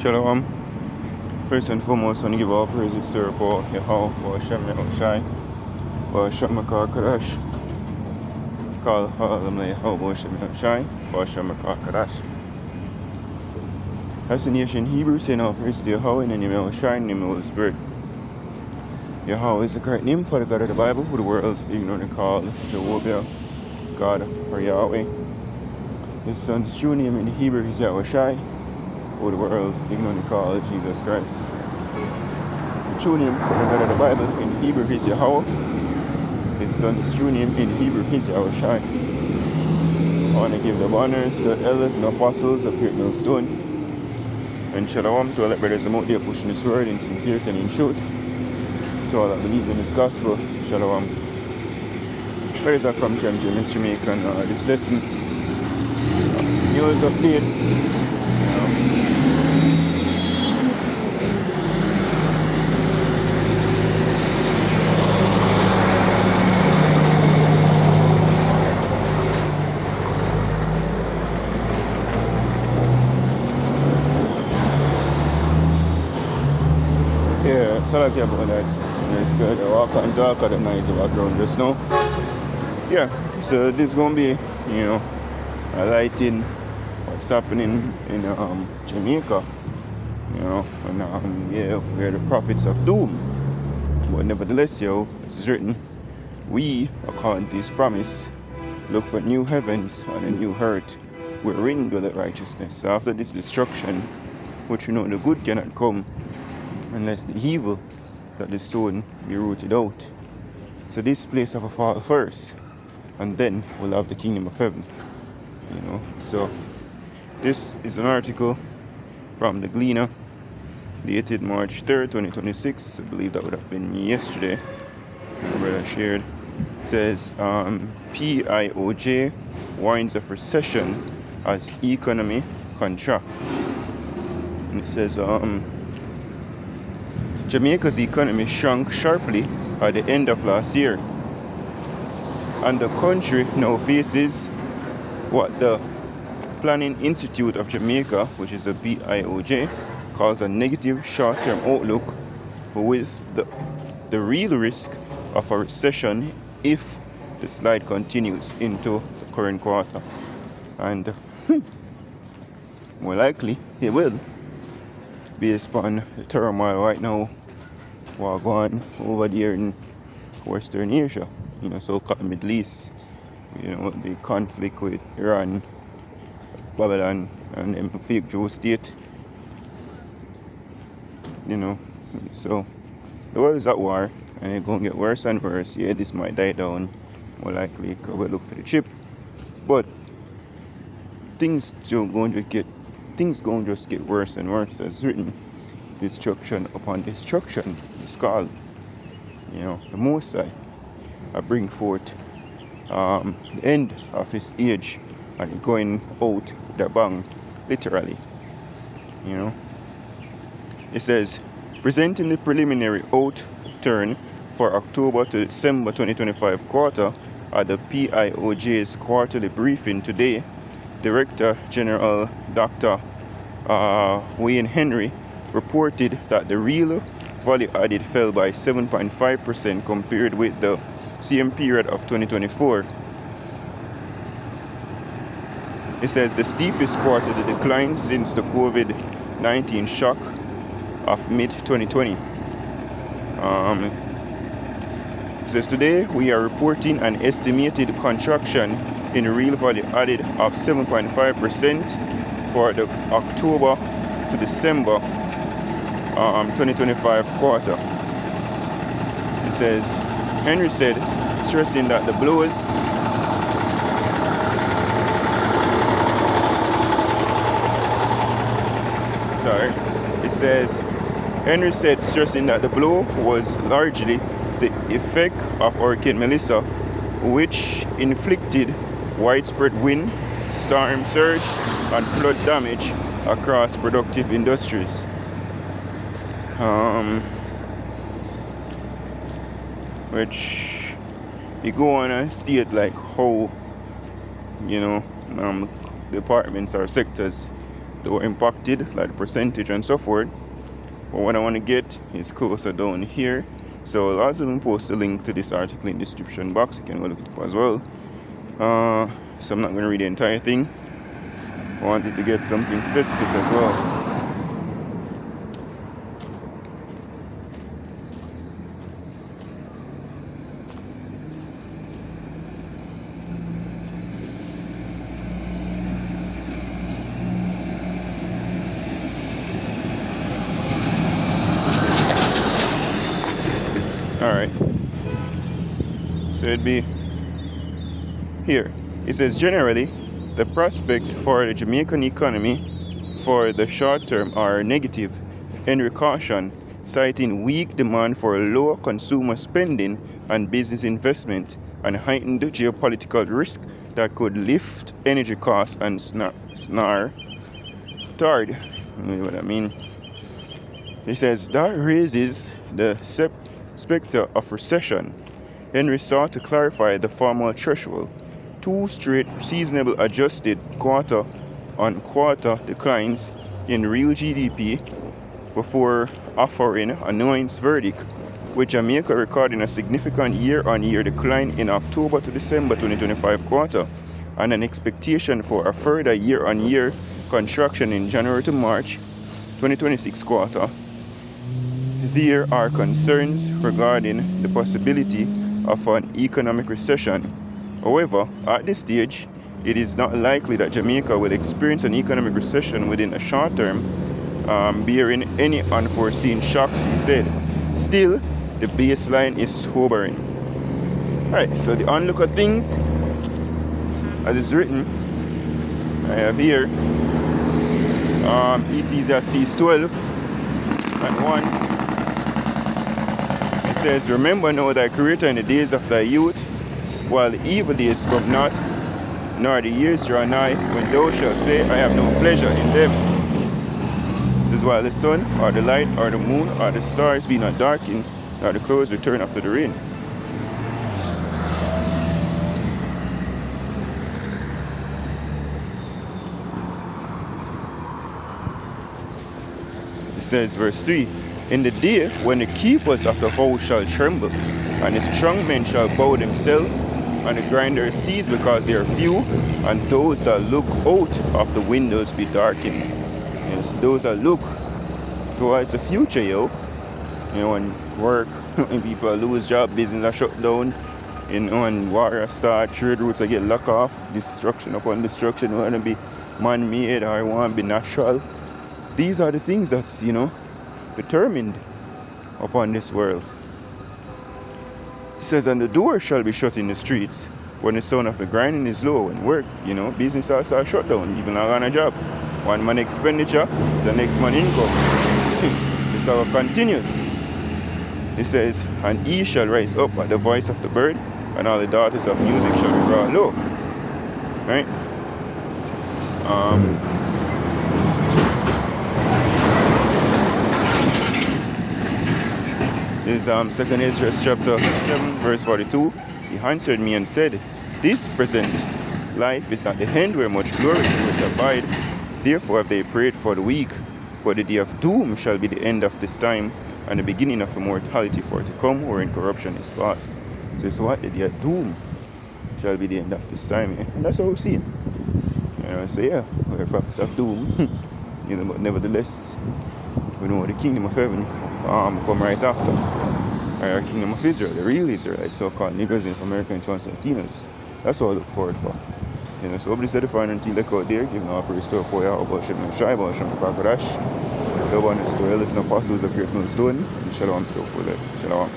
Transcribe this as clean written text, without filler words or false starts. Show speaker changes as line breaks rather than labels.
Shalom. First and foremost, I want to give all praises to our Paul, Yahweh, Hashem, Yahushai, Hashem, Kadash. Call Yahweh, Hashem, Yahushai, Hashem, Kadash. As the nation Hebrew, saying all praise to Yahweh, in the name of Yahushai, in the name of the Holy Spirit. Yahweh is the correct name for the God of the Bible, who the world ignorantly called Jehovah, God, or Yahweh. His son's true name in the Hebrew is Yahushai, who the world ignorantly called Jesus Christ. The true name for the God of the Bible in Hebrew is Yahweh. His son's true name in Hebrew is Yahushai. I want to give the honors to the elders and apostles of Great Millstone. And shalom to all the brothers out there pushing this word in sincerity and in truth. To all that believe in this gospel, shalom. Brothers are from Camp James, Jamaica, and this lesson, news update. Yeah, so like about that. It's good. I walk and talk at the nice background just now. Yeah, so this is gonna be, highlighting what's happening in Jamaica. And we're the prophets of doom. But nevertheless, it's written, we, according to his promise, look for new heavens and a new earth, wherein dwelleth righteousness. So after this destruction, which the good cannot come unless the evil that is sown be rooted out. So this place have a fall first, and then we'll have the kingdom of heaven. So this is an article from the Gleaner, dated March 3rd, 2026. I believe that would have been yesterday. My brother shared. It says PIOJ warns of recession as economy contracts. And it says Jamaica's economy shrunk sharply at the end of last year, and the country now faces what the Planning Institute of Jamaica, which is the PIOJ, calls a negative short-term outlook, with the real risk of a recession if the slide continues into the current quarter. And more likely it will, based on the turmoil right now going on over there in Western Asia, so-called Middle East, the conflict with Iran, Babylon, and the fake Jew state, so the world is at war, and it's going to get worse and worse. Yeah, this might die down, more likely, because we look for the chip, but things going to just get worse and worse. As written, destruction upon destruction is called. The Most High I bring forth the end of his age and going out with a bang, literally. It says, presenting the preliminary outturn for October to December 2025 quarter at the PIOJ's quarterly briefing today, Director General Dr. Wayne Henry reported that the real value added fell by 7.5% compared with the same period of 2024. It says the steepest quarterly decline since the COVID-19 shock of mid-2020. It says today we are reporting an estimated contraction in real value added of 7.5% for the October to December 2025 quarter. It says, Henry said, stressing that the blows Henry said, stressing that the blow was largely the effect of Hurricane Melissa, which inflicted widespread wind, storm surge, and flood damage across productive industries. Which you go on and state like how departments or sectors that were impacted, like the percentage and so forth. But what I want to get is closer down here. So I'll also post a link to this article in the description box. You can go look it up as well. So I'm not going to read the entire thing. I wanted to get something specific as well. Alright. So it'd be here. It says generally, the prospects for the Jamaican economy for the short term are negative. Henry cautioned, citing weak demand for lower consumer spending and business investment and heightened geopolitical risk that could lift energy costs and snare. Third, you know what I mean? It says that raises the specter of recession. Henry sought to clarify the formal threshold. 2 straight seasonable adjusted quarter-on-quarter declines in real GDP before offering a nuanced verdict, with Jamaica recording a significant year-on-year decline in October to December 2025 quarter and an expectation for a further year-on-year contraction in January to March 2026 quarter. There are concerns regarding the possibility of an economic recession. However, at this stage, it is not likely that Jamaica will experience an economic recession within a short term, bearing any unforeseen shocks, he said. Still, the baseline is sobering. Alright, so the onlook of things, as it's written, I have here Ecclesiastes 12 and 1. It says, remember now thy Creator in the days of thy youth, while the evil days come not, nor the years draw nigh, when thou shalt say, I have no pleasure in them. It says, while the sun, or the light, or the moon, or the stars be not darkened, nor the clouds return after the rain. It says, verse 3, in the day when the keepers of the house shall tremble, and the strong men shall bow themselves, and the grinders cease because they are few, and those that look out of the windows be darkened. Yes, those that look towards the future, when work, when people lose job, business are shut down, when war start, trade routes get locked off, destruction upon destruction, want to be man-made or want to be natural. These are the things that's, determined upon this world. It says, and the door shall be shut in the streets when the sound of the grinding is low and work, business all start shut down, even on a job. One man expenditure is the next man income. This all continues. It says, and he shall rise up at the voice of the bird, and all the daughters of music shall be brought low. Right? This is 2 Ezra chapter 7 verse 42. He answered me and said, this present life is not the end where much glory will abide. Therefore have they prayed for the weak, but the day of doom shall be the end of this time, and the beginning of immortality for to come, wherein corruption is past. So it's what? The day of doom shall be the end of this time. And that's how we see it. So yeah, we're prophets of doom. But nevertheless, we know the kingdom of heaven come right after. Our kingdom of Israel, the real Israelites, so-called niggers in America and Latinos. That's what I look forward for. So hopefully set the final until they out there, giving our praise to our poor about shit and shy about shit and Love on the story, listen to apostles of great millstone. Shalom, for that. Shalom.